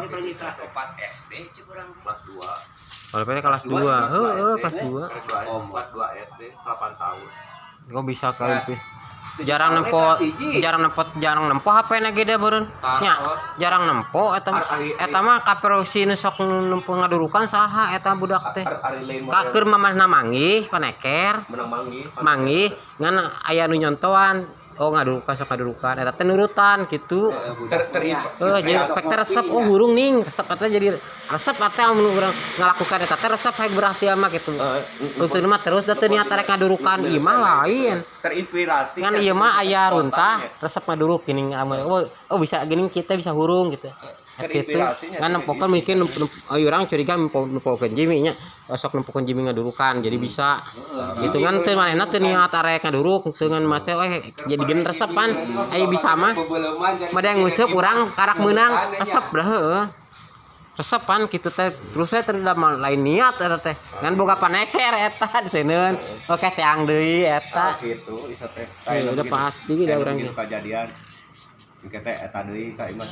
pergi kelas 4 SD curang kelas 2. Kalau kelas 2. Heeh, kelas 2. Kelas 2 SD 8 tahun. Kok bisa kali sih? Jarang nempo HP na gede beureun. Nya, jarang nempo eta mah kaperosi nu sok nempo ngadurukan saha eta budak teh. Ka keur mamahna manggih paneker. Menang Manggih ngan aya nu nyontoan. Oh ngadurukan sok ngadurukan eta teh nurutan kitu. Jadi spek resep burung ning resep eta jadi resep eta mun urang ngalakukan eta teh resep hayang berhasil mah kitu. Rutin mah terus da teu niat rek ngadurukan ieu mah lain. Terinspirasi Kan ieu mah aya runtah resep ngaduruk gini oh bisa gini kita bisa hurung gitu. Gitu kan nempokan mungkin urang curiga nempokeun Jimmy nya sok nempokeun Jimmy ngadurukan jadi bisa gitu kan teu manehna teu niat arek ngaduruk teu ngan mah teh jadi gen resepan aya bisa mah made nguseup urang karak meunang resep dah heueuh resepan kitu teh terus saya terda lain niat eta teh ngan boga paneker eta diteuneun oke teang deui eta gitu isa teh udah pasti da urang kejadian kita eta deui ka imah